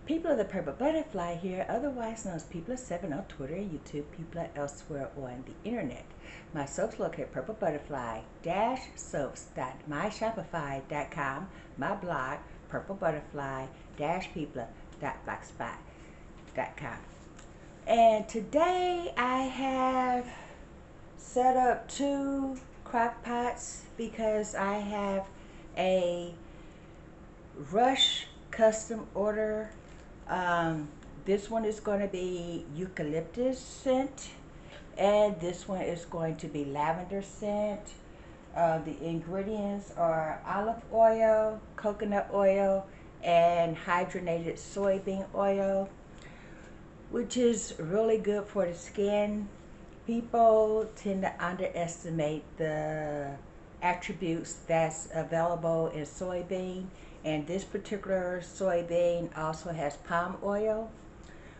People of the Purple Butterfly here, otherwise known as People7 on Twitter and YouTube, people elsewhere on the internet. My soaps located at purplebutterfly-soaps.myshopify.com, my blog, purplebutterfly-people.blogspot.com. And today I have set up 2 crock pots because I have a rush custom order. This one is going to be eucalyptus scent, and this one is going to be lavender scent. The ingredients are olive oil, coconut oil, and hydrogenated soybean oil, which is really good for the skin. People tend to underestimate the attributes that's available in soybean, and this particular soybean also has palm oil.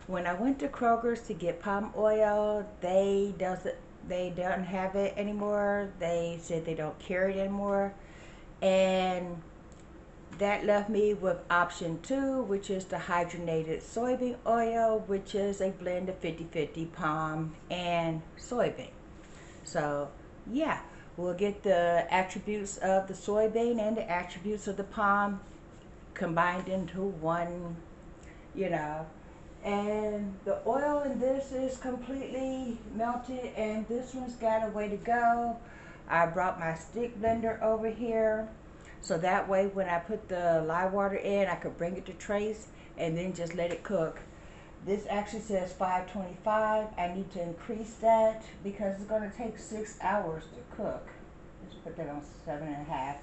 When I went to Kroger's to get palm oil, they don't have it anymore. They said they don't carry it anymore, and that left me with option 2, which is the hydrogenated soybean oil, which is a blend of 50-50 palm and soybean. So yeah, we'll get the attributes of the soybean and the attributes of the palm combined into one, and the oil in this is completely melted, and this one's got a way to go. I brought my stick blender over here, so that way when I put the live water in, I could bring it to trace and then just let it cook. This actually says 525. I need to increase that because it's going to take 6 hours to cook. Let's put that on 7.5.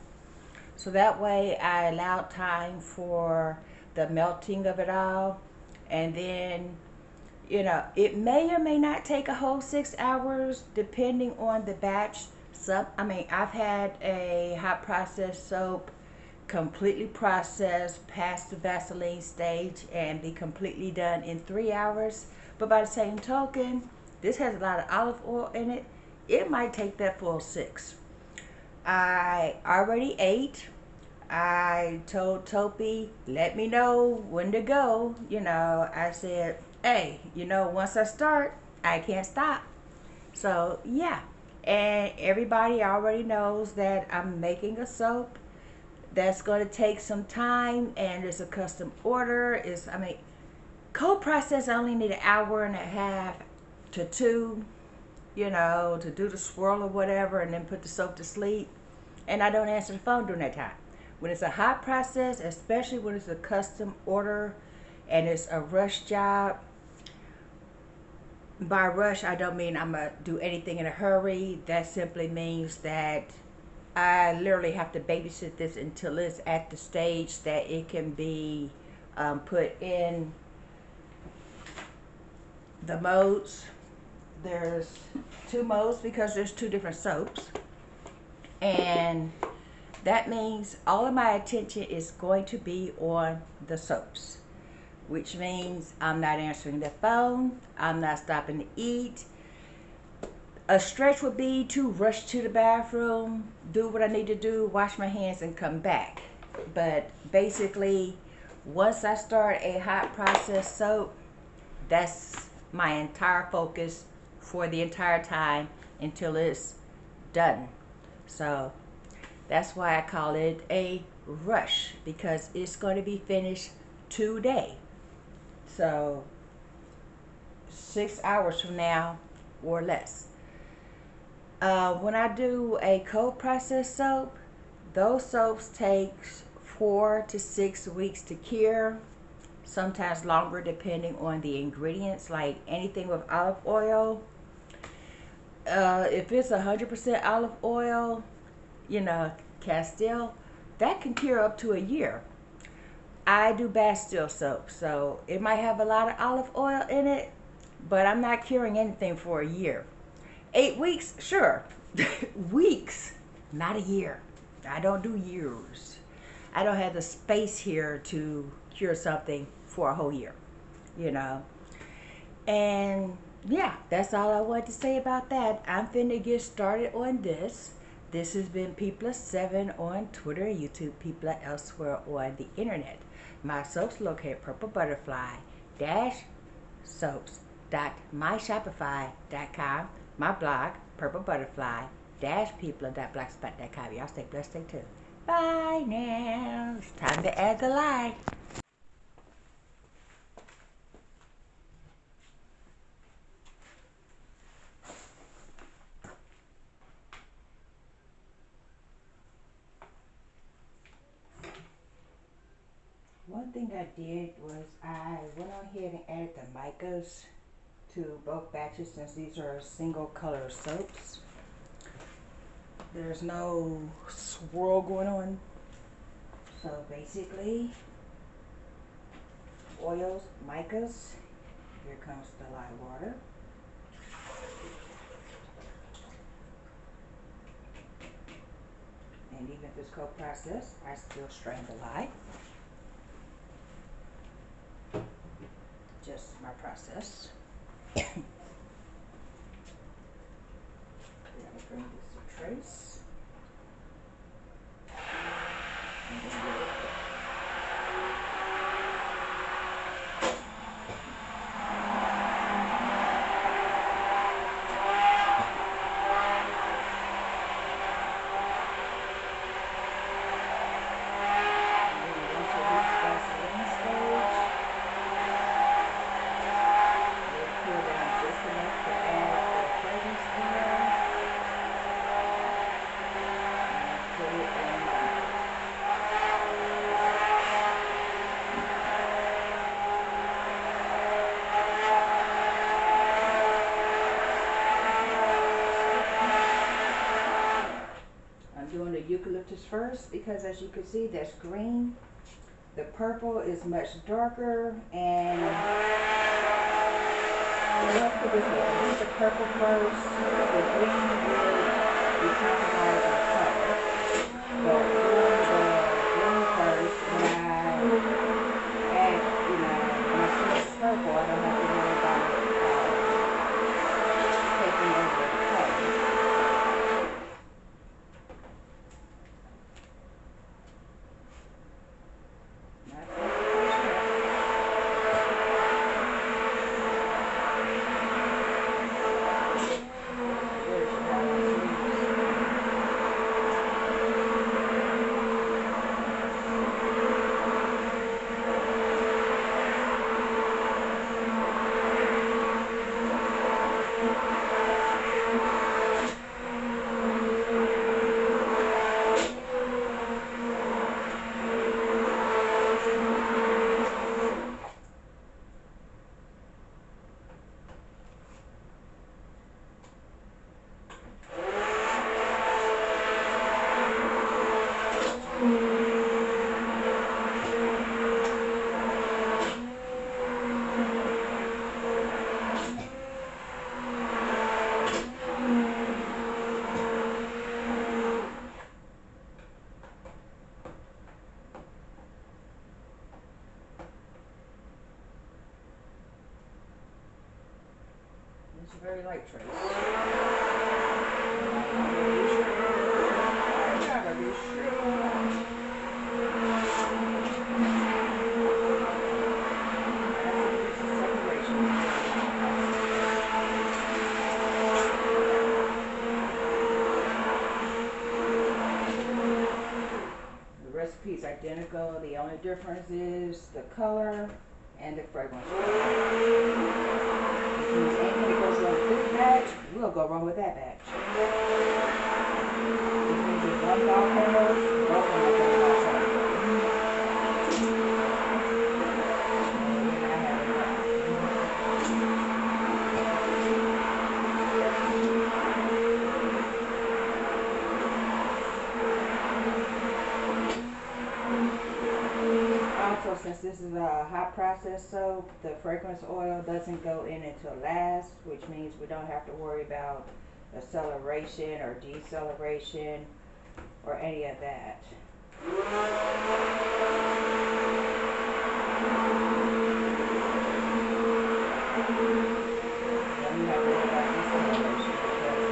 So that way I allow time for the melting of it all. And then, it may or may not take a whole 6 hours depending on the batch. I've had a hot process soap completely processed past the Vaseline stage and be completely done in 3 hours. But by the same token, this has a lot of olive oil in it. It might take that full 6. I already ate. I told Topi, let me know when to go. I said, hey, once I start, I can't stop. So yeah, and everybody already knows that I'm making a soap that's going to take some time, and it's a custom order. Cold process, I only need 1.5 hours to 2, to do the swirl or whatever, and then put the soap to sleep. And I don't answer the phone during that time. When it's a hot process, especially when it's a custom order and it's a rush job, by rush, I don't mean I'm going to do anything in a hurry. That simply means that I literally have to babysit this until it's at the stage that it can be put in the modes. There's 2 modes because there's 2 different soaps. And that means all of my attention is going to be on the soaps, which means I'm not answering the phone, I'm not stopping to eat. A stretch would be to rush to the bathroom, do what I need to do, wash my hands, and come back. But basically, once I start a hot process soap, that's my entire focus for the entire time until it's done. So that's why I call it a rush, because it's going to be finished today. So 6 hours from now or less. When I do a cold process soap, those soaps take 4 to 6 weeks to cure, sometimes longer depending on the ingredients. Like anything with olive oil, if it's 100% olive oil, Castile, that can cure up to a year. I do Bastille soap, so it might have a lot of olive oil in it, but I'm not curing anything for a year. 8 weeks, sure. Weeks, not a year. I don't do years. I don't have the space here to cure something for a whole year, And yeah, that's all I wanted to say about that. I'm finna get started on this. This has been People7 on Twitter, YouTube, people elsewhere on the internet. My soaps located purplebutterfly-soaps.myshopify.com. My blog, purplebutterfly-people.blogspot.com. Y'all stay blessed, stay tuned. Bye now. It's time to add the light. One thing I did was I went on ahead and added the micas to both batches since these are single color soaps. There's no swirl going on. So basically, oils, micas, here comes the lye water. And even if it's co-processed, I still strain the lye. Just my process. We're going to bring this to trace. Doing the eucalyptus first because as you can see that's green. The purple is much darker and let's put this way. Use the purple first. The green will be compromised in color. But doing the green first when I add, when I switch purple I don't have to worry about taking over the color. It's a very light trace. The recipe is identical. The only difference is the color and the fragrance. Anything that goes wrong with this batch will go wrong with that batch. This means it's one volcanoes, both of them are volcanoes. Also, since this is a hot process soap, the fragrance oil doesn't go in until last, which means we don't have to worry about acceleration or deceleration or any of that. Then we have to worry about deceleration because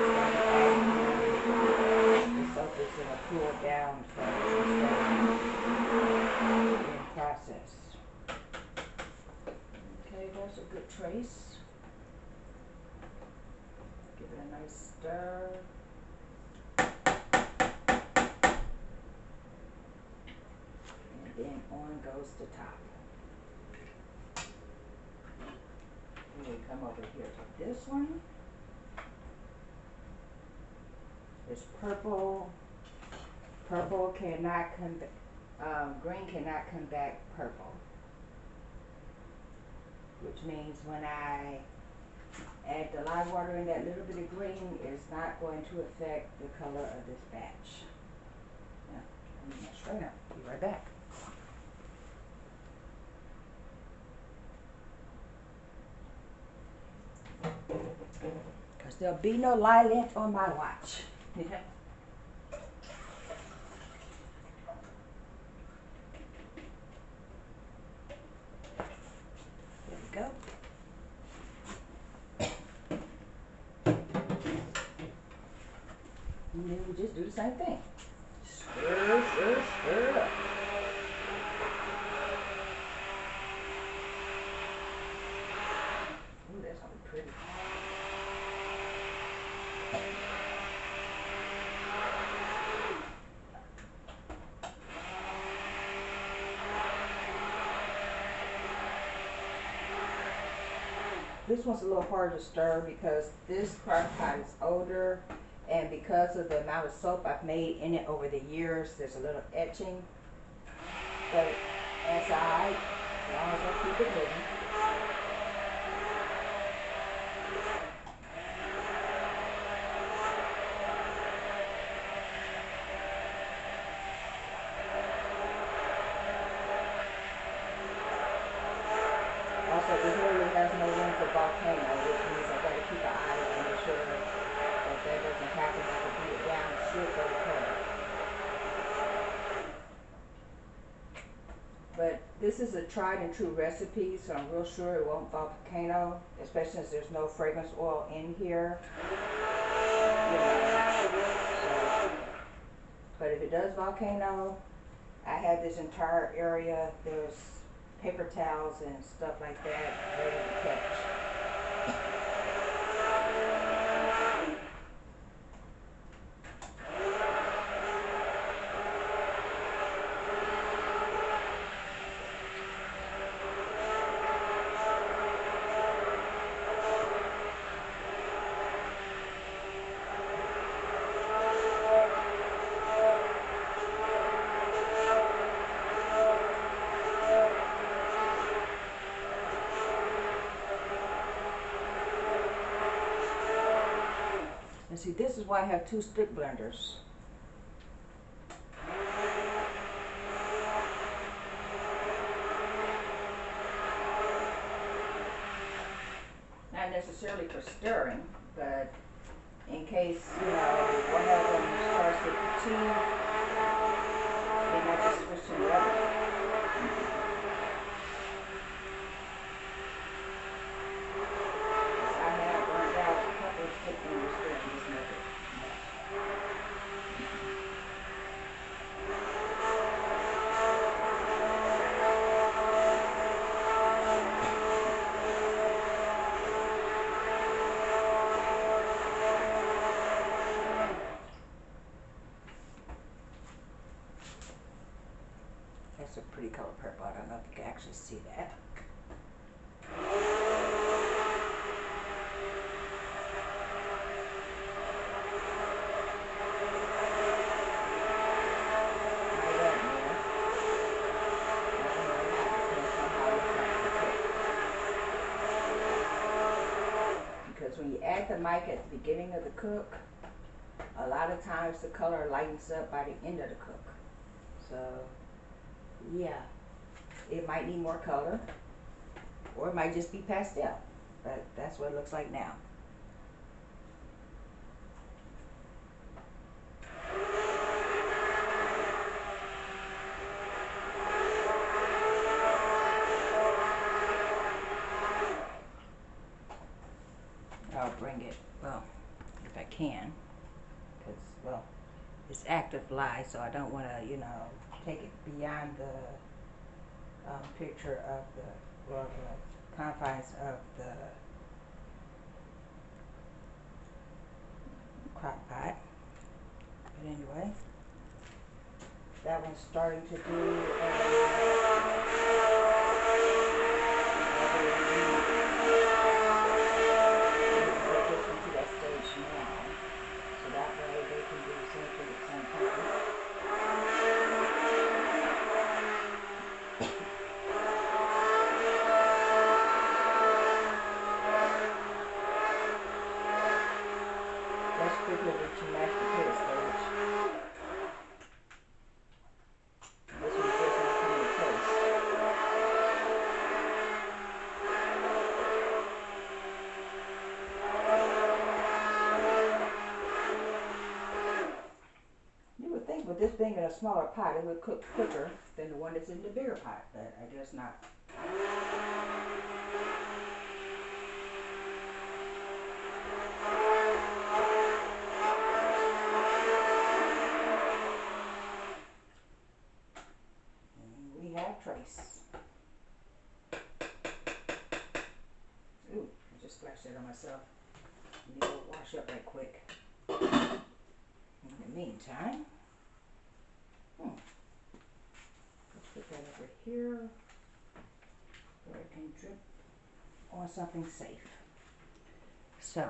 the soap is going to cool down, so it's in process. there's a good trace. Give it a nice stir. And then on goes the top. And we come over here to this one. It's purple. Purple cannot come back, green cannot come back purple. Which means when I add the lye water in that little bit of green, it's not going to affect the color of this batch. Now, let me straighten up. Be right back. Because there'll be no lye left on my watch. Go. And then we just do the same thing. Stir, stir, stir it up. Ooh, that's gonna be pretty. This one's a little hard to stir because this crock pot is older, and because of the amount of soap I've made in it over the years, there's a little etching. But that's alright, as long as I keep it moving. Also, this really has no room for volcano, which means I gotta keep an eye on to make sure that doesn't happen. I can beat it down, should go to color. But this is a tried and true recipe, so I'm real sure it won't volcano, especially since there's no fragrance oil in here. But if it does volcano, I have this entire area. There's paper towels and stuff like that ready to catch. And see, this is why I have 2 stick blenders. Not necessarily for stirring, but in case, one of them starts with fatigue, then I just switch to the other. I have burned out a couple of stick blenders doing this method. That's a pretty color purple. I don't know if you can actually see that. Because when you add the mic at the beginning of the cook, a lot of times the color lightens up by the end of the cook. So yeah, it might need more color, or it might just be pastel, but that's what it looks like now. I'll bring it, well, if I can, because, well, it's active lye, so I don't want to, take it beyond the picture of the, well, confines of the crock pot. But anyway, that one's starting to do with this being in a smaller pot, it would cook quicker than the one that's in the bigger pot, but I guess not. And we have Trace. Ooh, I just splashed that on myself. I need to wash up right quick. In the meantime, let's put that over here where it can drip on something safe. So,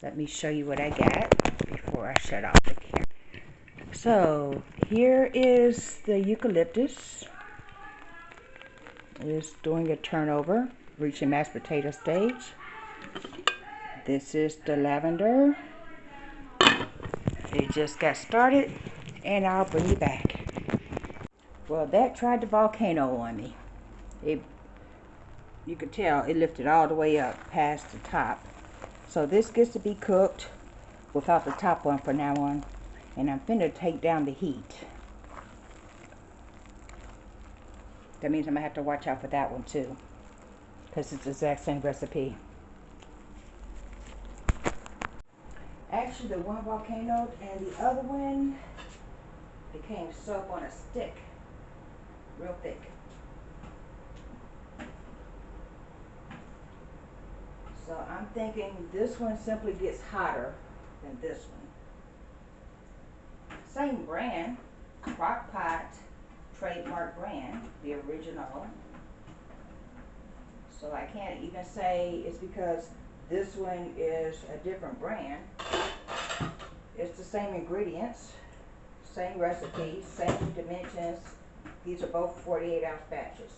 let me show you what I got before I shut off the camera. So, here is the eucalyptus. It's doing a turnover, reaching mashed potato stage. This is the lavender. It just got started, and I'll bring you back. Well, that tried the volcano on me. You could tell it lifted all the way up past the top. So this gets to be cooked without the top on from now on. And I'm finna take down the heat. That means I'm gonna have to watch out for that one too, because it's the exact same recipe. Actually, the one volcano and the other one became soap on a stick, real thick. So I'm thinking this one simply gets hotter than this one. Same brand, crock pot, trademark brand, the original. So I can't even say it's because this one is a different brand. It's the same ingredients, same recipe, same dimensions. These are both 48-ounce batches.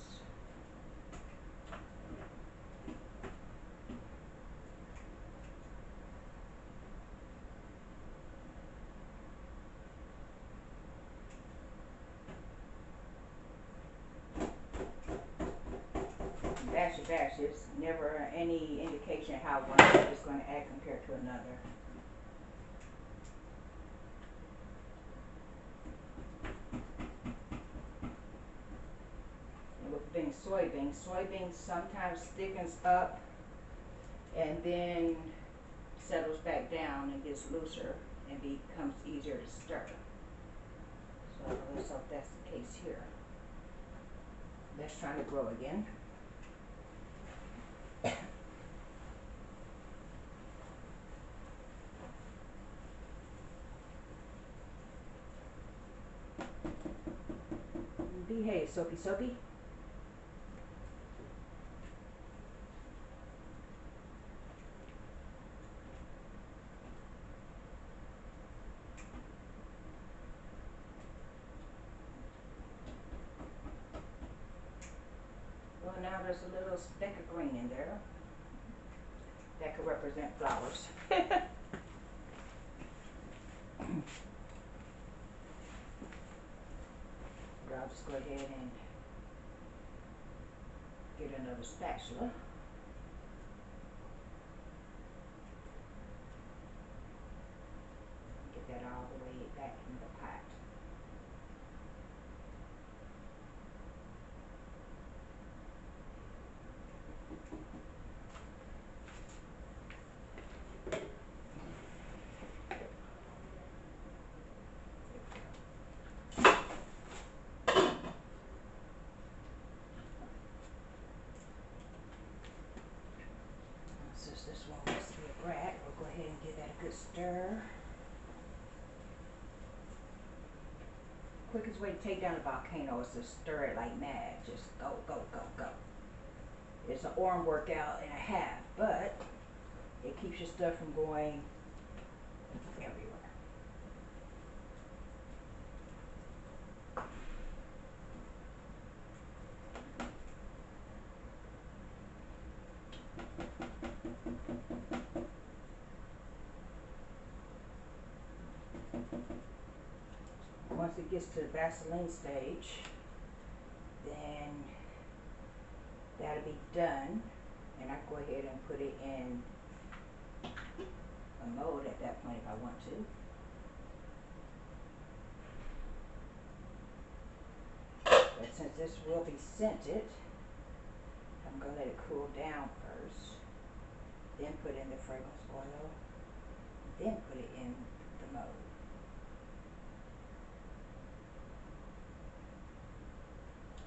Batch to batch, there's never any indication how one is going to act compared to another. And with being soybeans sometimes thickens up and then settles back down and gets looser and becomes easier to stir. So let's hope that's the case here. Let's try to grow again. Behave, soapy soapy. Well, now there's a little speck of green in there. That could represent flowers. But I'll just go ahead and get another spatula. Get that all the way back in the pot. course, this one wants to be a brat. We'll go ahead and give that a good stir. Quickest way to take down a volcano is to stir it like mad. Just go, go, go, go. It's an arm workout and a half, but it keeps your stuff from going everywhere. Once it gets to the Vaseline stage, then that'll be done, and I can go ahead and put it in a mold at that point if I want to. But since this will be scented, I'm going to let it cool down first, then put in the fragrance oil, then put it in the mold.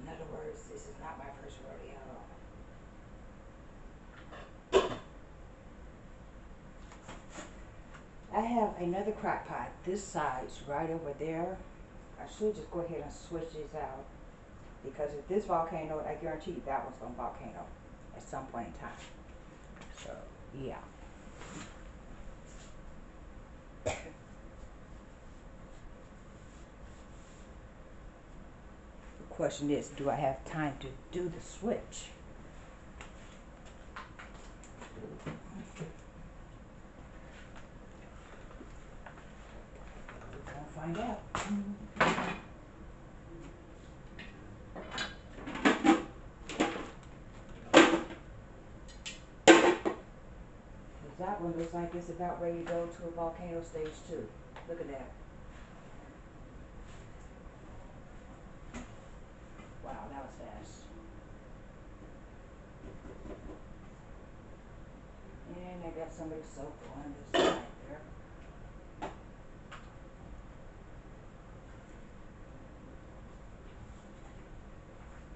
In other words, this is not my first rodeo. I have another crock pot. This side's right over there. I should just go ahead and switch these out, because if this volcano, I guarantee you that one's going to volcano at some point in time. So, yeah. The question is, do I have time to do the switch? We're going to find out. That one looks like it's about ready to go to a volcano stage too. Look at that. Wow, that was fast. And I got somebody soaked on this side there.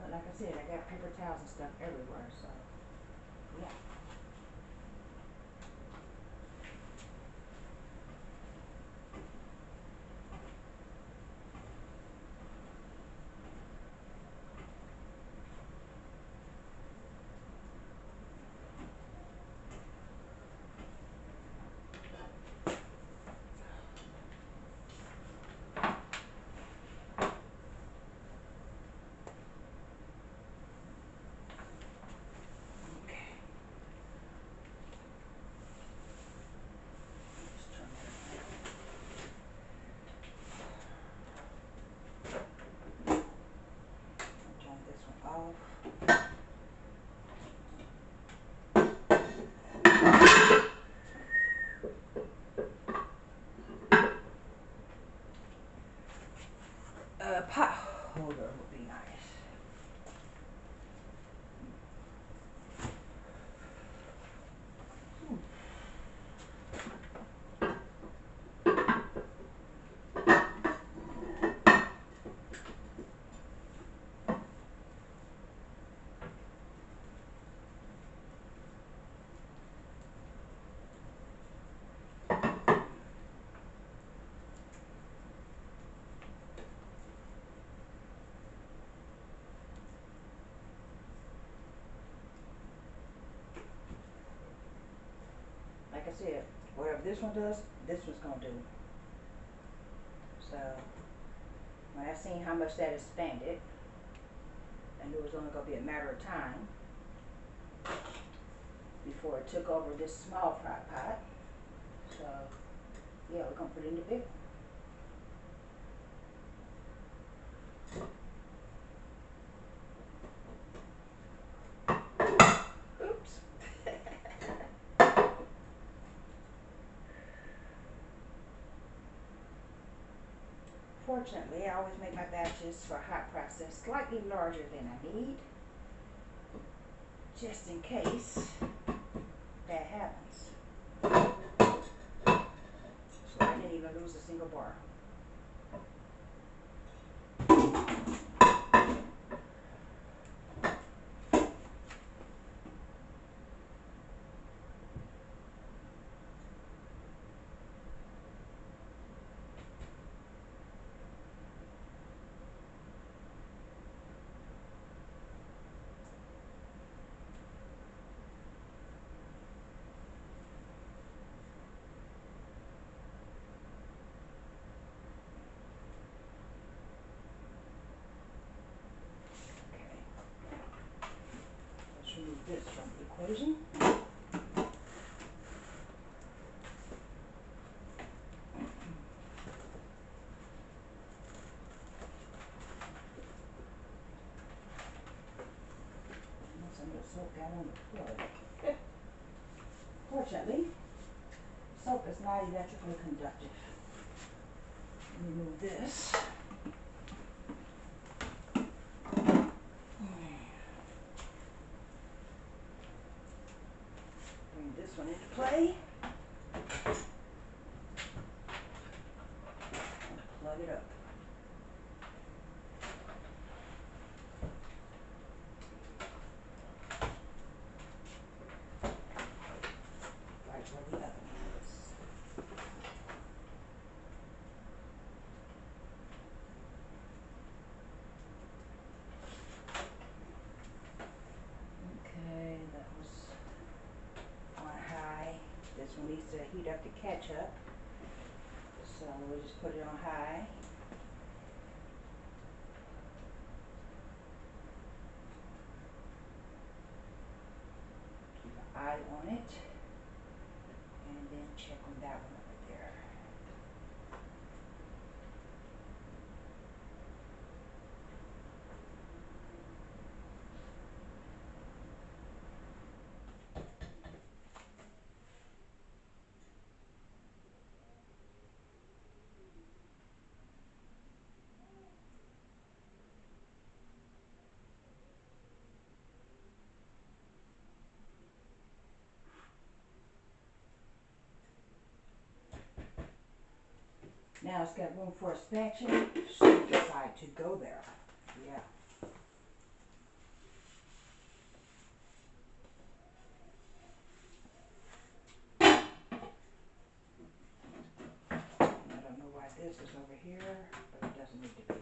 But like I said, I got paper towels and stuff everywhere, so yeah. Pot holder would be nice. Like I said, whatever this one does, this one's gonna do. So when I seen how much that expanded, I knew it was only gonna be a matter of time before it took over this small crock pot. So yeah, we're gonna put it in the big one. Fortunately, I always make my batches for hot process slightly larger than I need, just in case that happens. So I didn't even lose a single bar. this from the equation. Some of the soap got on the floor. Fortunately, soap is not electrically conductive. Let me move this. Bring this one into play. Plug it up. Right where the oven is. Okay, that was on high. This one needs to heat up to catch up. So we'll just put it on high. Keep an eye on it. And then check on that one over there. Now it's got room for expansion, so we decide to go there. Yeah. I don't know why this is over here, but it doesn't need to be.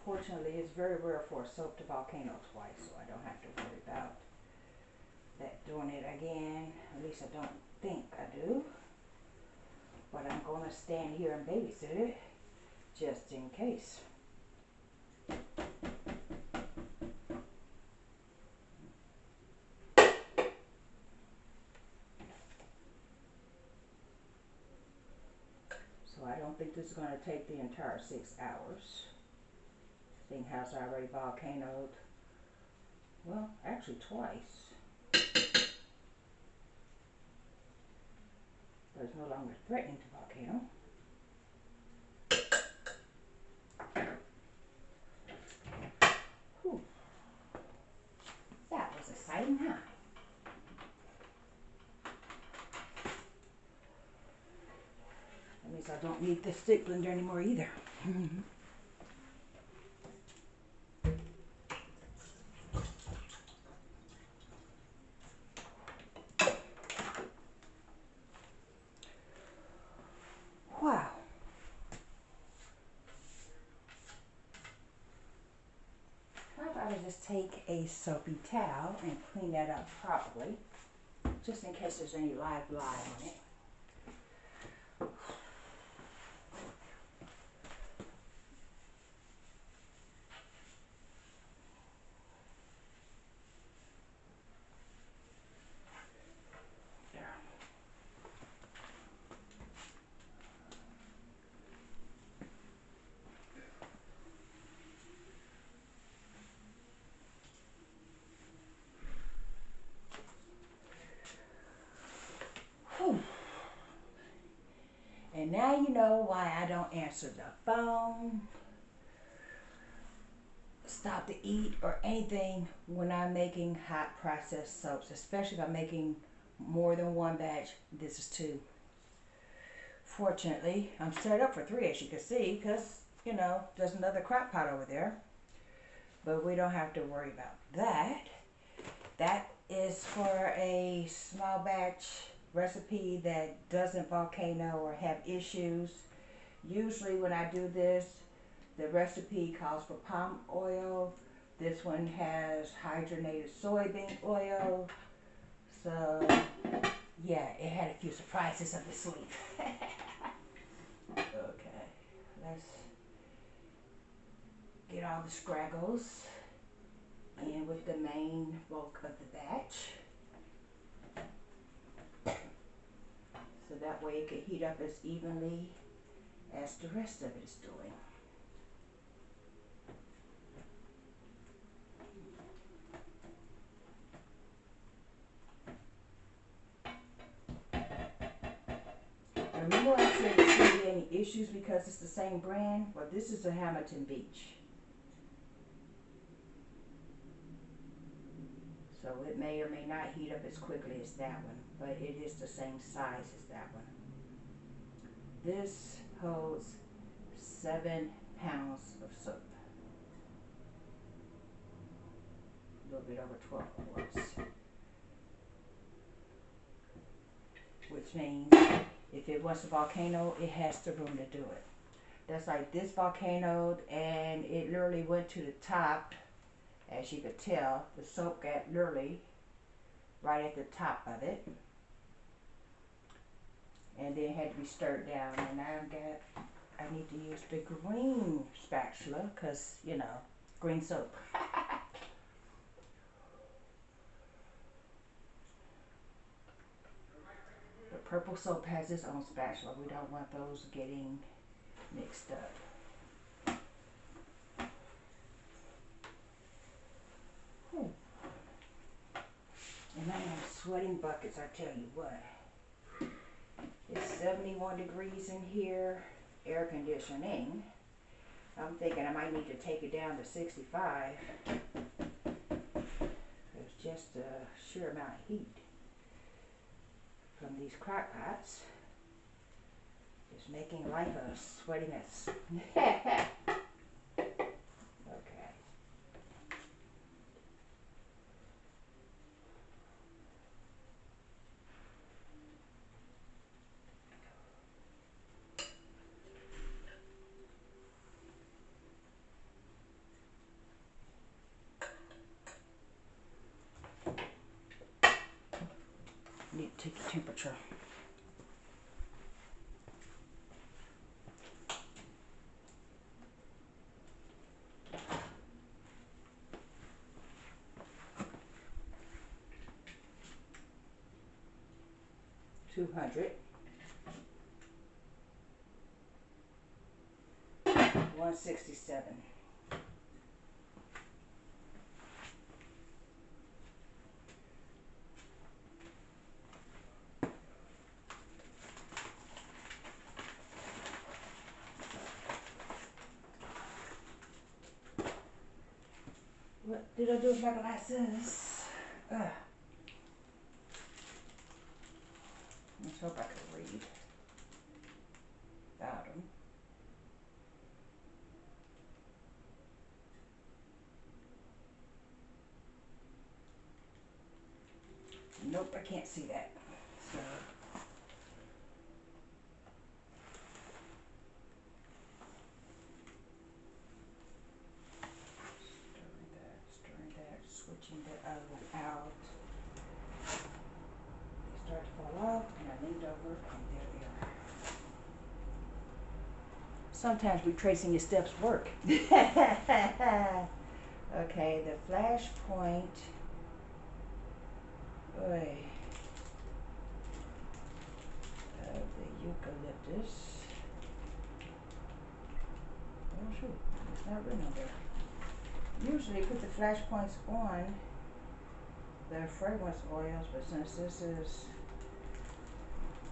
Fortunately, it's very rare for a soap to volcano twice, so I don't have to worry about that doing it again. At least I don't think I do. But I'm going to stand here and babysit it just in case. So I don't think this is going to take the entire 6 hours. Thing has already volcanoed, well, actually twice. But it's no longer threatening to volcano. Whew. That was exciting, huh? That means I don't need the stick blender anymore either. Wow. How about I just take a soapy towel and clean that up properly, just in case there's any live blood on it. And now you know why I don't answer the phone, stop to eat, or anything when I'm making hot processed soaps, especially if I'm making more than one batch. This is 2. Fortunately, I'm set up for 3, as you can see, because, you know, there's another crock pot over there. But we don't have to worry about that. That is for a small batch recipe that doesn't volcano or have issues. Usually when I do this, the recipe calls for palm oil. This one has hydrogenated soybean oil. So yeah, it had a few surprises up its sleeve. Okay, let's get all the scraggles in with the main bulk of the batch. So that way it can heat up as evenly as the rest of it is doing. Remember I said there shouldn't be any issues because it's the same brand? Well, this is a Hamilton Beach. So it may or may not heat up as quickly as that one, but it is the same size as that one. This holds 7 pounds of soap. A little bit over 12 quarts. Which means if it was a volcano, it has the room to do it. That's like this volcano, and it literally went to the top. As you could tell, the soap got literally right at the top of it. And then had to be stirred down. And I need to use the green spatula because, you know, green soap. The purple soap has its own spatula. We don't want those getting mixed up. And I am sweating buckets, I tell you what. It's 71 degrees in here, air conditioning. I'm thinking I might need to take it down to 65. It's just a sheer amount of heat from these crock pots. It's making life a sweaty mess. Okay. Need to take the temperature. $200. 167. What did I do with my glasses? Let's hope I can read about them. Nope, I can't see that. So stirring that, switching the oven out. They start to fall off, and I leaned over, and there they are. Sometimes retracing your steps work. Okay, the flash point. Oy. Of the eucalyptus. Oh shoot, it's not written on there. Usually put the flash points on the fragrance oils, but since this is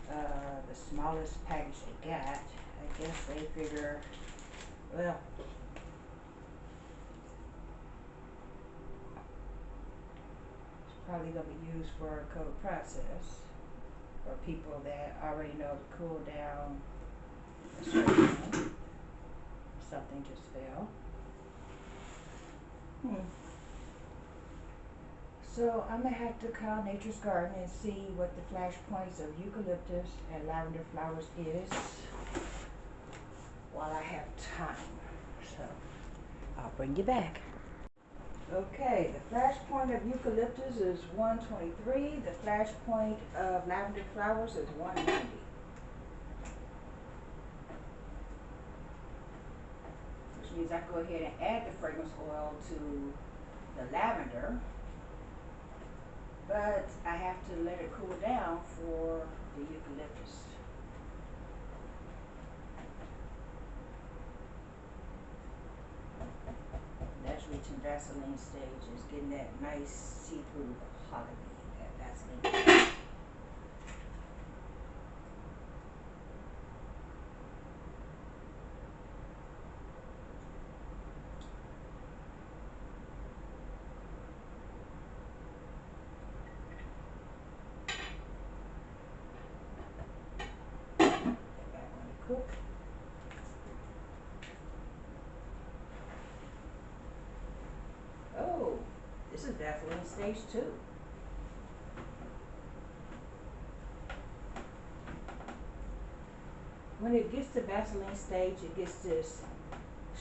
the smallest package they got, I guess they figure, well, it's probably going to be used for a cold process for people that already know to cool down a certain amount. Something just fell. So I'm going to have to call Nature's Garden and see what the flash points of eucalyptus and lavender flowers is while I have time. So I'll bring you back. Okay, the flash point of eucalyptus is 123. The flash point of lavender flowers is 190. option is I can go ahead and add the fragrance oil to the lavender, but I have to let it cool down for the eucalyptus. That's reaching Vaseline stage, is getting that nice see-through quality, that Vaseline. Cook. Oh, this is Vaseline stage 2. When it gets to Vaseline stage, it gets this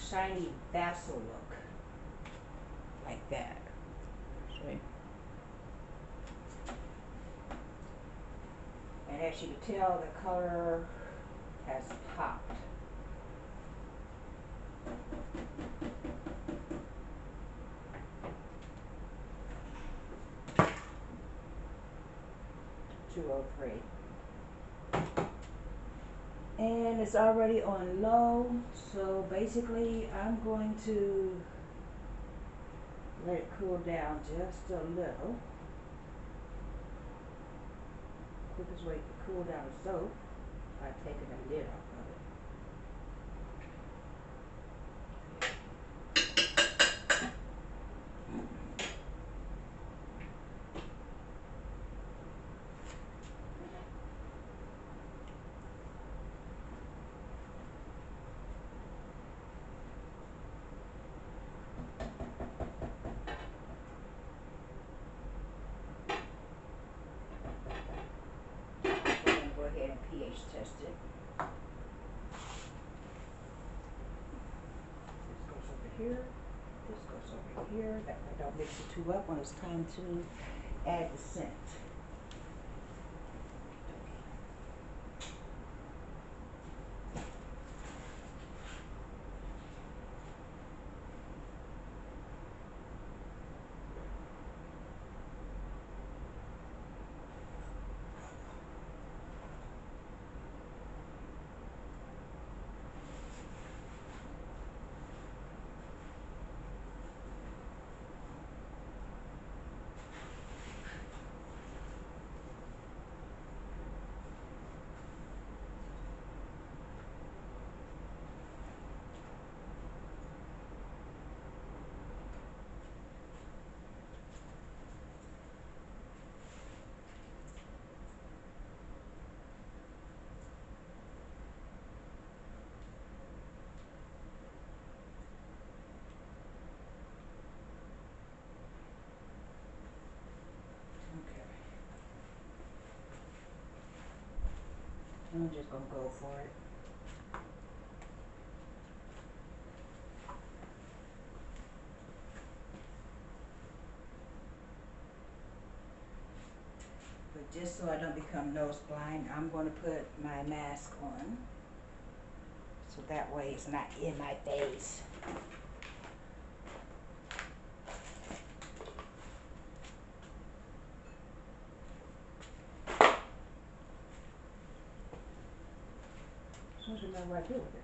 shiny Vaseline look, like that. See? And as you can tell, the color has popped. And it's already on low, so basically I'm going to let it cool down just a little. Quickest way to cool down a soap by taking the lid off of it. pH test it. This goes over here. This goes over here. That way I don't mix the two up when it's time to add the scent. I'm just gonna go for it. But just so I don't become nose blind, I'm gonna put my mask on. So that way it's not in my face. Just remember what I do with it.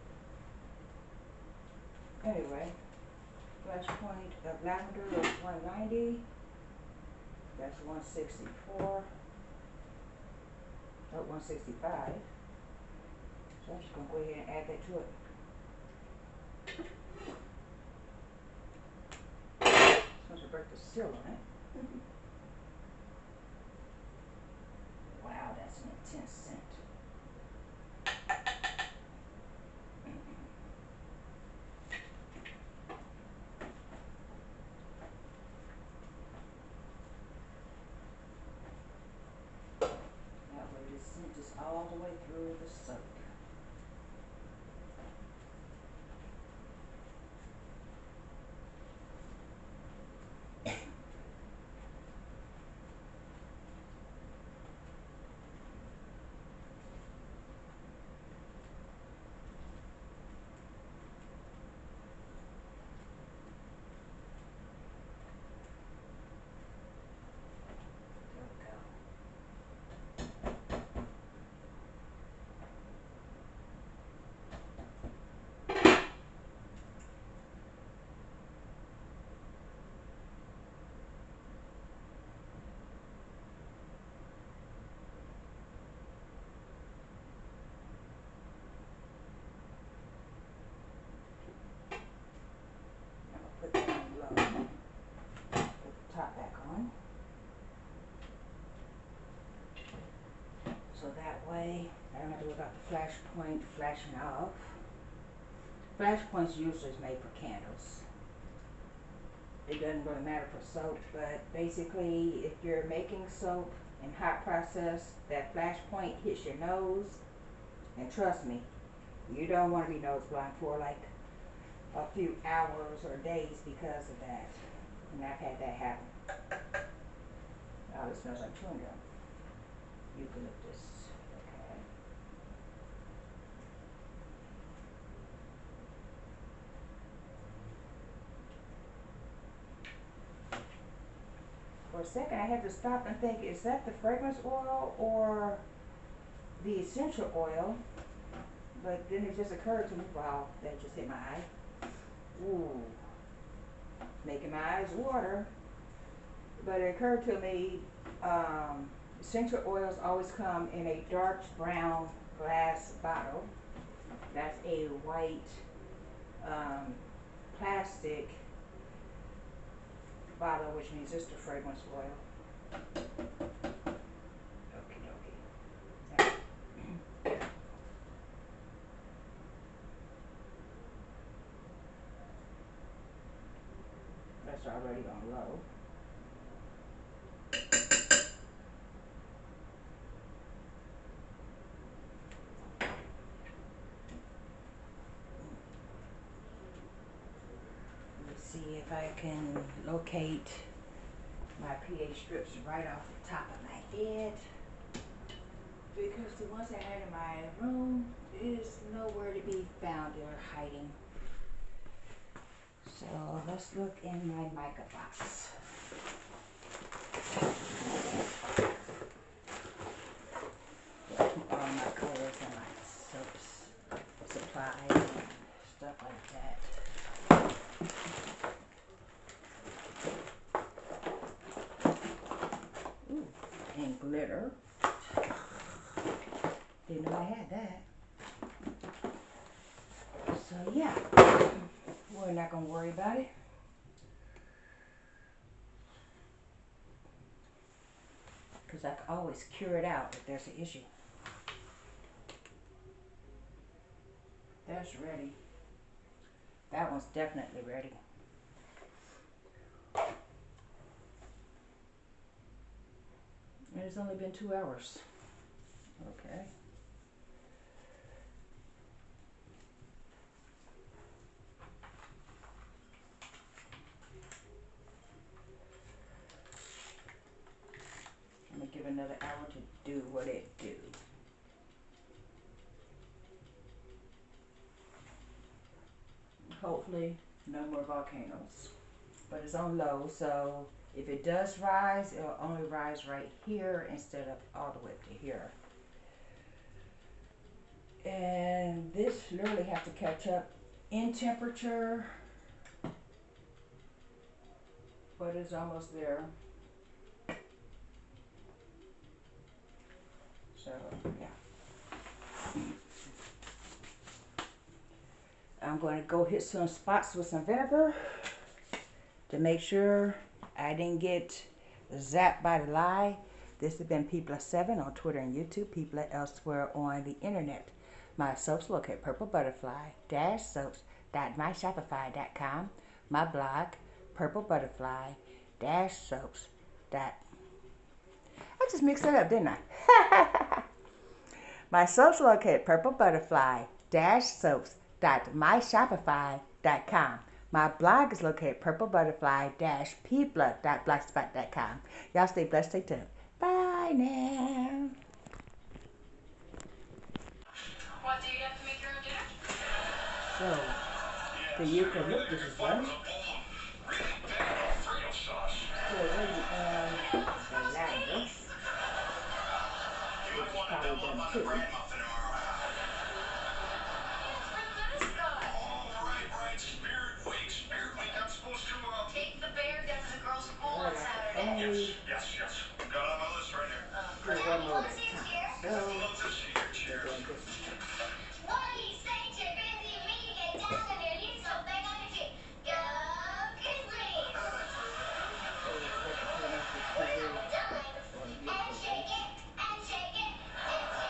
Anyway, flash point of lavender is 190. That's 164. Oh, 165. So I'm just gonna go ahead and add that to it. Supposed to break the seal on it. Wow, that's an intense scent. Just all the way through the soap. about the flash point flashing off. Flash points usually is made for candles. It doesn't really matter for soap, but basically if you're making soap in hot process, that flash point hits your nose, and trust me, you don't want to be nose blind for like a few hours or days because of that. And I've had that happen. Oh, it smells like chewing gum. Eucalyptus. Okay. For a second, I had to stop and think, is that the fragrance oil or the essential oil? But then it just occurred to me, wow, that just hit my eye. Ooh, making my eyes water. But it occurred to me, essential oils always come in a dark brown glass bottle. That's a white plastic bottle, which means it's the fragrance oil. Okie dokie. That's already on low. See if I can locate my pH strips right off the top of my head, because the ones I had in my room is nowhere to be found. They're hiding. So let's look in my mica box. All my colors and my soaps, supplies, and stuff like that. And glitter. Didn't know I had that. So yeah, we're not gonna worry about it. Because I can always cure it out if there's an issue. That's ready. That one's definitely ready. And it's only been 2 hours. Okay. I'm gonna give another hour to do what it do. Hopefully no more volcanoes. But it's on low, so if it does rise, it'll only rise right here instead of all the way up to here. And this literally has to catch up in temperature, but it's almost there. So yeah. I'm going to go hit some spots with some vinegar to make sure I didn't get zapped by the lie. This has been People7 on Twitter and YouTube, People elsewhere on the internet. My soaps located PurpleButterfly-soaps.myshopify.com. My blog, PurpleButterfly-soaps. I just mixed that up, didn't I? My soaps located PurpleButterfly-soaps.myshopify.com. My blog is located purplebutterfly-people.blogspot.com. Y'all stay blessed, stay tuned. Bye now. What, do you have to make your own dinner? So, the eucalyptus is done. Still waiting on the lavender, which is probably done too. Take the bear down to the girls' pool on Saturday. Yes. Got on my list right here. Do one more at a time. So, Love to see your cheers. What do you say to busy me to get down and release some big energy? Go Grizzlies! Where's the time? And shake it, and shake it, and shake it.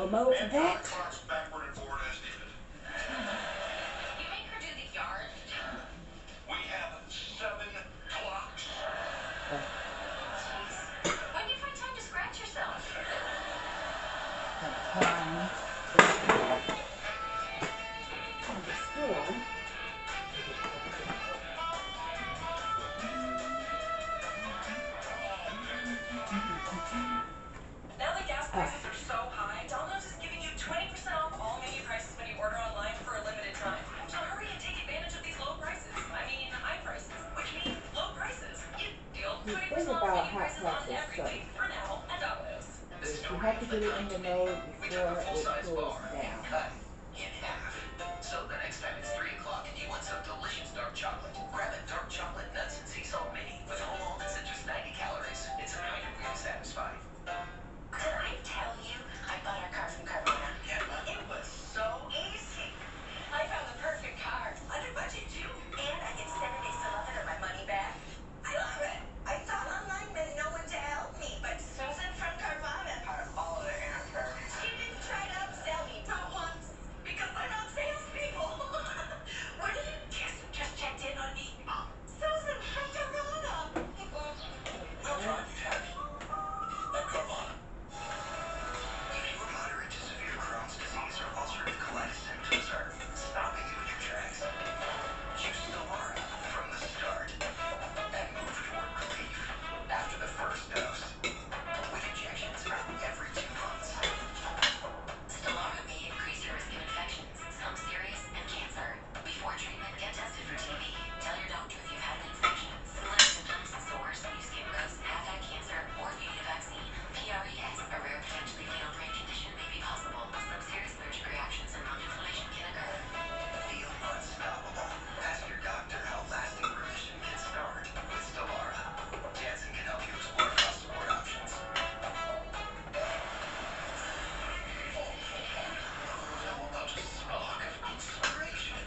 go mow for And that. clocks backward and forward as needed. You make her do the yard? We have 7 clocks. Jeez. When do you find time to scratch yourself? Fine. Understood. Now that gas prices are so high, Domino's is giving you 20% off all menu prices when you order online for a limited time. So hurry and take advantage of these low prices. I mean, high prices, which means low prices. You deal The 20% thing off about menu hot prices on prices, so everything for now at Domino's. This is you no have to regular get it in the mode We took before a it full-size cools bar down. and cut it in half. So the next time it's 3 o'clock and you want some delicious dark chocolate, grab a dark chocolate nuts and sea salt mini with whole almonds and just 90 calories. It's a kind of really satisfying. Did I tell you I bought our car from Carvana? Yeah, it was so Easy. I found the perfect car. Under budget, too. And I get 7 days to love it or my money back. I love it. I thought online meant no one to help me, but Susan from Carvana had all the answers. She didn't try to upsell me, not once, because they're not salespeople. Where did you guess who just checked in on me? Susan from Carvana. We'll drive you happy. At Carvana. If you have moderate to severe Crohn's disease or ulcerative colitis symptoms are stopping you in your tracks, choose Stelara from the start and move toward relief after the first dose. With injections every 2 months. Stelara may increase your risk of infections, some serious, and cancer. Before treatment, get tested for TB. Tell your doctor if you've had an infection. Similar symptoms, sores, new skin growths, have had cancer, or if you need a vaccine. PRES, a rare potentially fatal brain condition, may be possible. Some serious allergic reactions and lung inflammation can occur. Feel unstoppable. Ask your doctor how lasting remission can start with Stelara. Janssen can help you explore cross-support options. How about a spark of inspiration?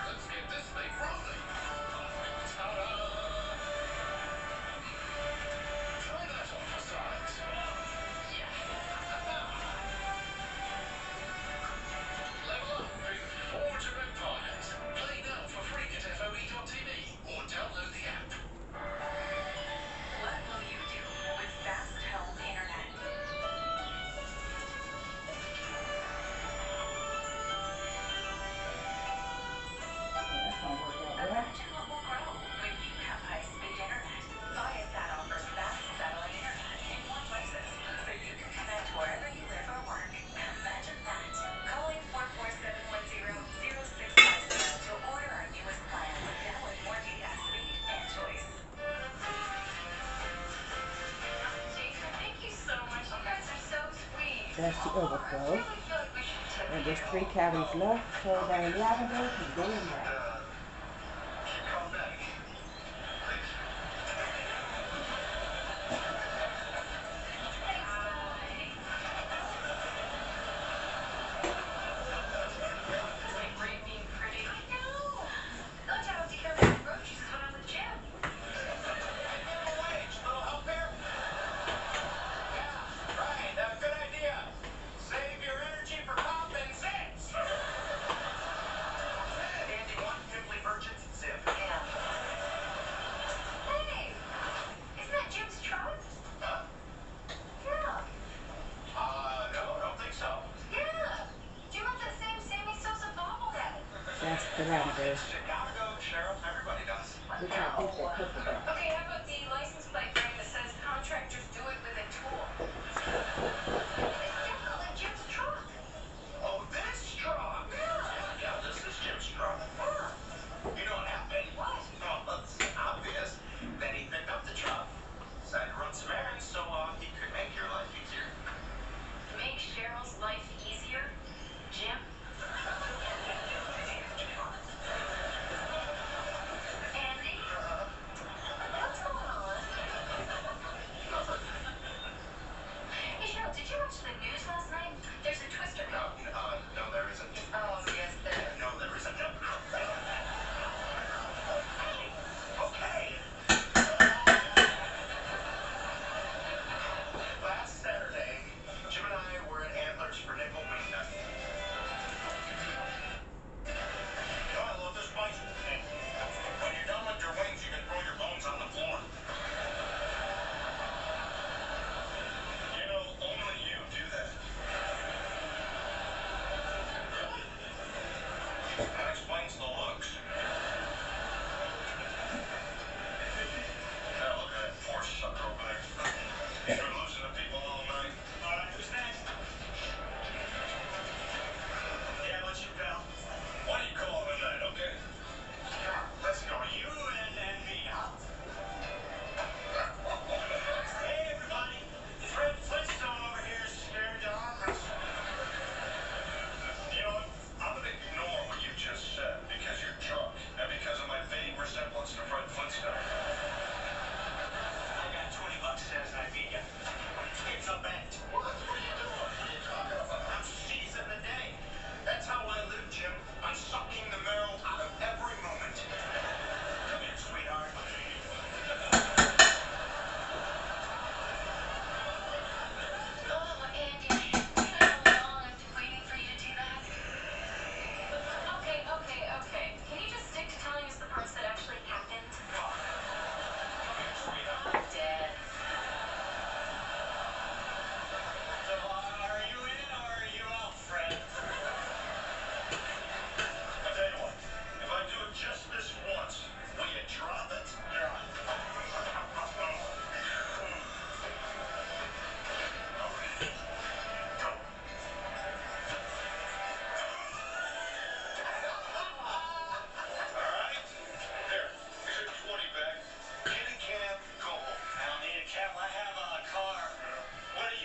Let's get this thing rolling. Ta-da! Try that on for size. Level up with Forge of Empires. Play now for free at FOE.tv or download the app. What will you do with fast home internet? That's gonna work out well. Imagine what will grow when you have high-speed internet. Viasat offers fast satellite internet in more places, so you can connect wherever you live or work. Imagine that. Calling 44710-0650 to order our newest plan, now with more data, speed, and choice. Jason, thank you so much. You guys are so sweet. That's the overflow. I really feel like we should tip And there's you. 3 calories left. Soybean and lavender can go in there. Call back. Please. It's like great being pretty. I know. Thought I would take care of the groceries when I'm with Jim. Little help here? Yeah, right. Good idea. Save your energy for popping zips. Andy, want Pimply Merchants Zip? Yeah. Hey, isn't that Jim's truck? Huh? Yeah. No, don't think so. Yeah. Jim has that same Sammy Sosa bobblehead. That's the lavender. Chicago, Sheriff, everybody does. Which I think they put the best. Okay, how about the license plate frame that says contractors do it with a tool? It's definitely Jim's truck. Oh, this truck. Yeah, this is Jim's truck. You know what happened? What? Oh, it's obvious. Then he picked up the truck, decided to run some errands so he could make your life easier. Make Cheryl's life easier? Jim? Andy? What's going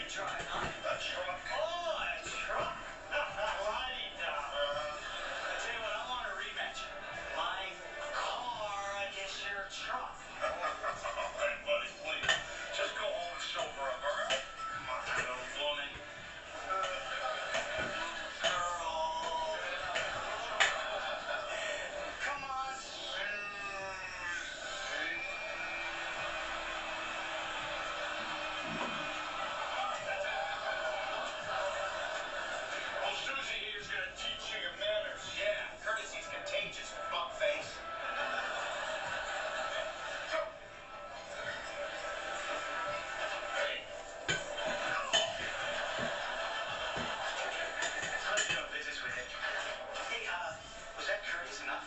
you try, huh? A truck. Oh, a truck. La-di-da. I tell you what, I want a rematch. My car against your truck. Hey, buddy, please. Just go home and sober up, all right? Come on, little woman. Girl. Come on. Well, Susie here's gonna teach you your manners. Yeah, courtesy's contagious, fuckface. Go. Hey. How you doing business with him? Hey, was that courteous enough?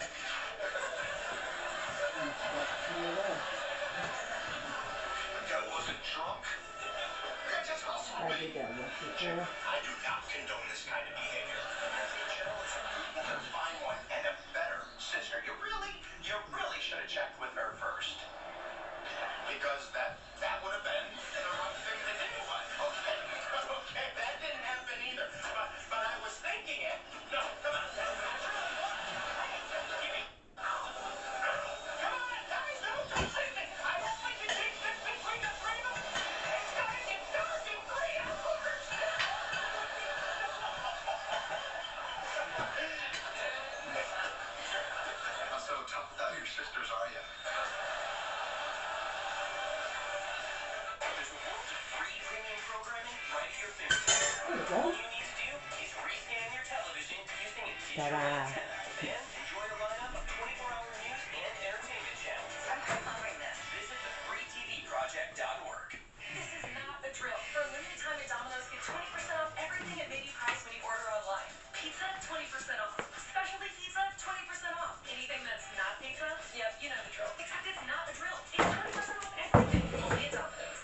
That wasn't drunk. That's just also I did that once before. I do not condone this kind of behavior. You can find one and a better sister. You really should have checked with her first. Because that would have been the right thing to do. Okay, that didn't happen either. But I was thinking it. No, come on. Come on, guys, don't do anything. I won't let you keep this between the three of us. It's gonna get dark in 3 hours. Not so tough without your sisters, are you? There's a world of free premium programming right at your fingertips. There you All go. you need to do is rescan your television using a digital Ta-da. antenna. Then enjoy a lineup of 24-hour news and entertainment channels. I'm grandmothering this. Visit thefreetvproject.org. This is not a drill. For a limited time at Domino's, get 20% off everything at menu price when you order online. Pizza, 20% off. Specialty pizza, 20% off. Anything that's not pizza? Yep, you know the drill. Except it's not a drill. It's 20% off everything. Only at Domino's.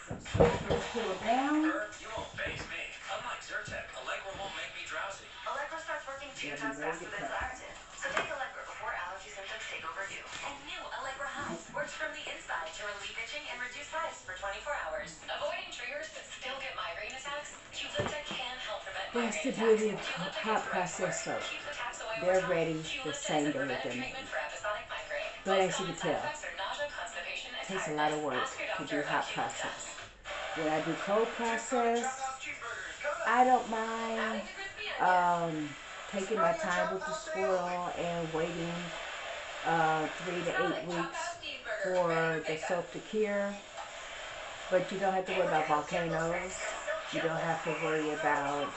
Let's pull it down. You won't faze me. Unlike Zyrtec, Allegra won't make me drowsy. Allegra starts working 2 times faster than Xylogen. So take Allegra before allergy symptoms take over you. And new Allegra Highs works from the inside to relieve itching and reduce hives for 24 hours. Avoiding triggers but still get migraine attacks? Eucalyptus can help prevent That's the migraine beauty attacks. of hot process soap. Keeps attacks away over They're time. ready the Eucalyptus same is day that preventive they're treatment made. for episodic migraine. But as Most you can common side tell, effects are nausea, constipation, and it takes a lot of work tiredness. Ask your to doctor do hot about process. Eucalyptus. When I do cold process, Cheeseburgers, I don't mind Adding the crispy onion. taking my time with the swirl and waiting 3 to 8 weeks for the soap to cure. But you don't have to worry about volcanoes. You don't have to worry about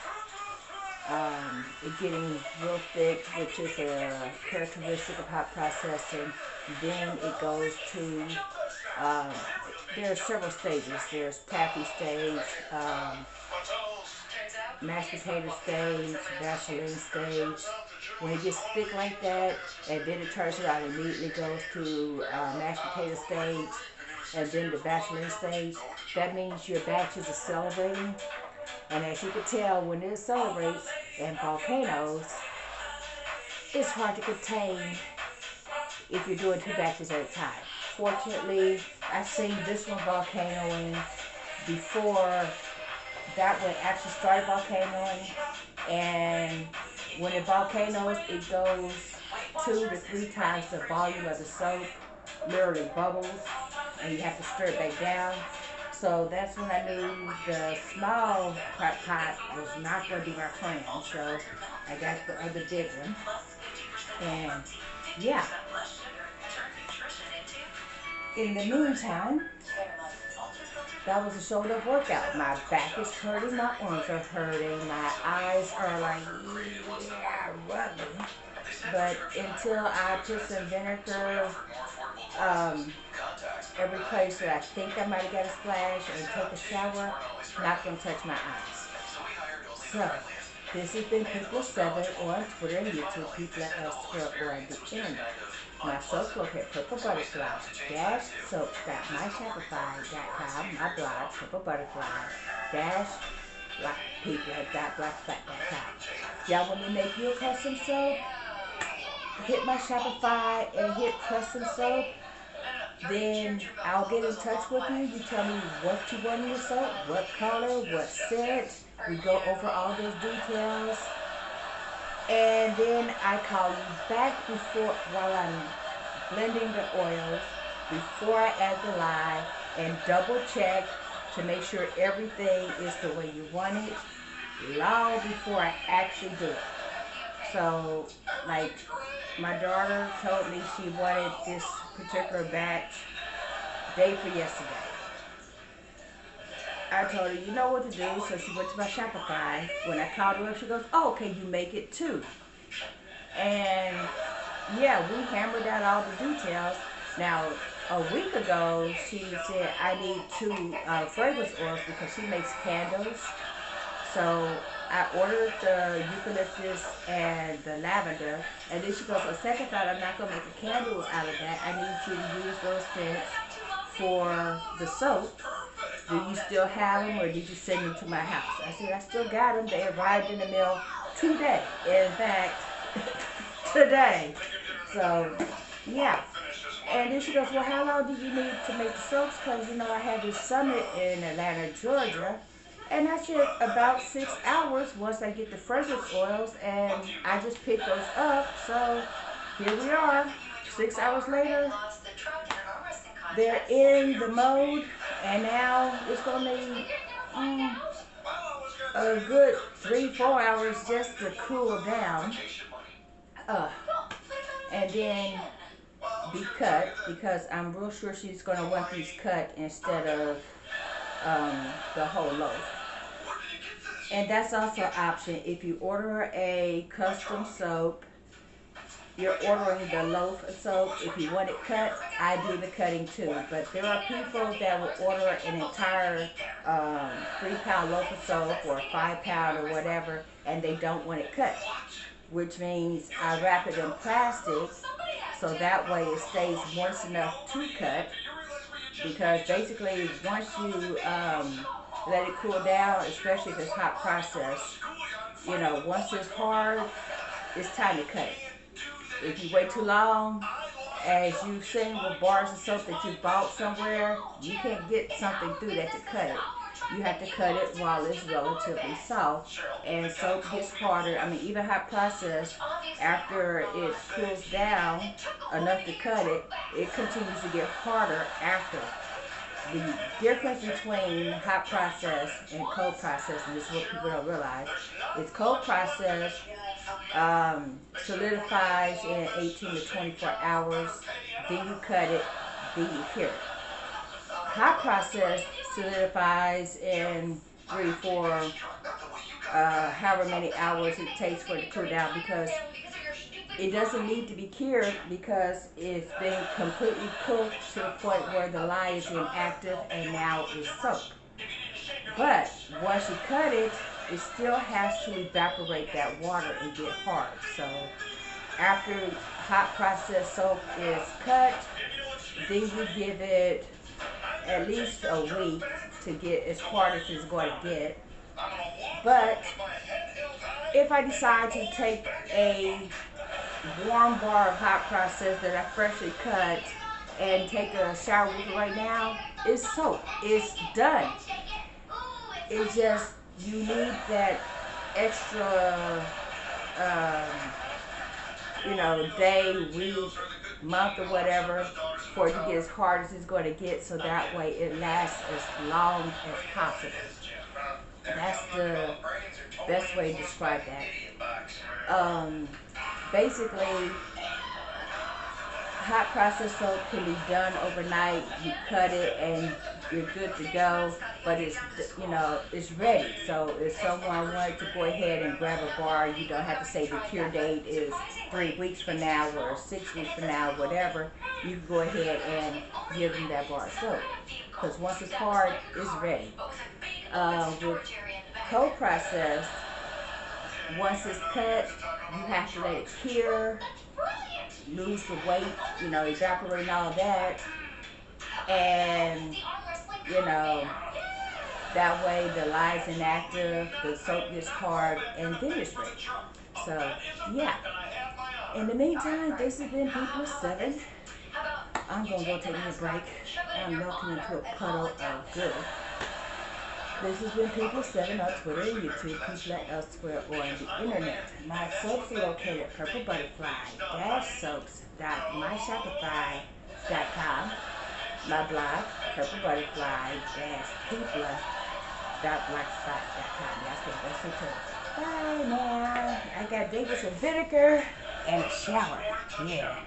it getting real thick, which is a characteristic of hot processing. Then it goes to, there are several stages. There's taffy stage, mashed potato stage, Vaseline stage. When it gets thick like that, and then it turns around and immediately goes to mashed potato stage, and then the Vaseline stage, that means your batch is accelerating. And as you can tell, when it accelerates in volcanoes, it's hard to contain if you're doing 2 batches at a time. Fortunately, I've seen this one volcanoing before that one actually started volcanoing, and when it volcanoes, it goes 2 to 3 times the volume of the soap, literally bubbles, and you have to stir it back down. So that's when I knew the small crock pot was not going to be my friend. So I got the other big one, and yeah. In the meantime, that was a shoulder workout. My back is hurting, my arms are hurting, my eyes are like, yeah, rubbing. But until I put some vinegar, every place that I think I might have got a splash and take a shower, not going to touch my eyes. So, this has been Purple7 on Twitter and YouTube. People at elsewhere or the internet. My soap look at PurpleButterfly-soaps.myshopify.com. My blog, PurpleButterfly-people.blogspot.com. Y'all want me to make you a custom soap? Hit my Shopify and hit custom soap. then I'll get in touch with you. You tell me what you want in the soap, what color, what scent. We go over all those details. And then I call you back while I'm blending the oils, before I add the lye, and double check to make sure everything is the way you want it, long before I actually do it. So, like, my daughter told me she wanted this particular batch day for yesterday. I told her, you know what to do, so she went to my Shopify. When I called her up, she goes, oh, okay, you make it too. And yeah, we hammered out all the details. Now, a week ago, she said, I need 2 fragrance oils because she makes candles. So I ordered the eucalyptus and the lavender. And then she goes, a second thought, I'm not going to make a candle out of that. I need you to use those scents for the soap. Do you still have them, or did you send them to my house? I said, I still got them. They arrived in the mail today. In fact, today. So, yeah. And then she goes, well, how long do you need to make the soaps? Because, you know, I had this summit in Atlanta, Georgia. And I said, about 6 hours once I get the fragrance oils. And I just picked those up. So, here we are. 6 hours later. They're in the mode, and now it's going to need a good 3-4 hours just to cool down. And then be cut, because I'm real sure she's going to want these cut instead of the whole loaf. And that's also an option. If you order a custom soap, you're ordering the loaf of soap. If you want it cut, I do the cutting too. But there are people that will order an entire 3-pound loaf of soap or 5-pound or whatever, and they don't want it cut, which means I wrap it in plastic so that way it stays moist enough to cut. Because basically, once you let it cool down, especially if it's hot process, you know, once it's hard, it's time to cut it. If you wait too long, as you've seen with bars of soap that you bought somewhere, you can't get something through that to cut it. You have to cut it while it's relatively soft, and soap gets harder. I mean, even hot process, after it cools down enough to cut it, it continues to get harder after. The difference between hot process and cold process, and this is what people don't realize, is cold process solidifies in 18 to 24 hours, then you cut it, then you cure it. Hot process solidifies in 3-4, however many hours it takes for it to cool down, because it doesn't need to be cured because it's been completely cooked to the point where the lye is inactive and now it's soap. But once you cut it, it still has to evaporate that water and get hard. So after hot process soap is cut, then you give it at least a week to get as hard as it's going to get. But if I decide to take a warm bar of hot process that I freshly cut and take a shower with it right now, it's soap. It's done. It's just, you need that extra, day, week, month, or whatever for it to get as hard as it's going to get, so that way it lasts as long as possible. That's the best way to describe that. Basically, hot process soap can be done overnight. You cut it and you're good to go, but it's ready. So if someone wanted to go ahead and grab a bar, you don't have to say the cure date is 3 weeks from now or 6 weeks from now, whatever. You can go ahead and give them that bar of soap, because once it's hard, it's ready. With cold process, once it's cut, you have to let it cure, lose the weight, evaporate and all that. And, that way the lye is inactive, the soap gets hard, and then it's ready. So, yeah. In the meantime, this has been People 7. I'm gonna go take me a break. I'm melting into a puddle of good. This has been People 7 on Twitter and YouTube. Please let elsewhere or on the internet. My soaps are located at PurpleButterfly-soaps.myshopify.com. My blog, PurpleButterfly-people.blogspot.com. Y'all can go see too. Bye now. I got Davis and vinegar and a shower. Yeah.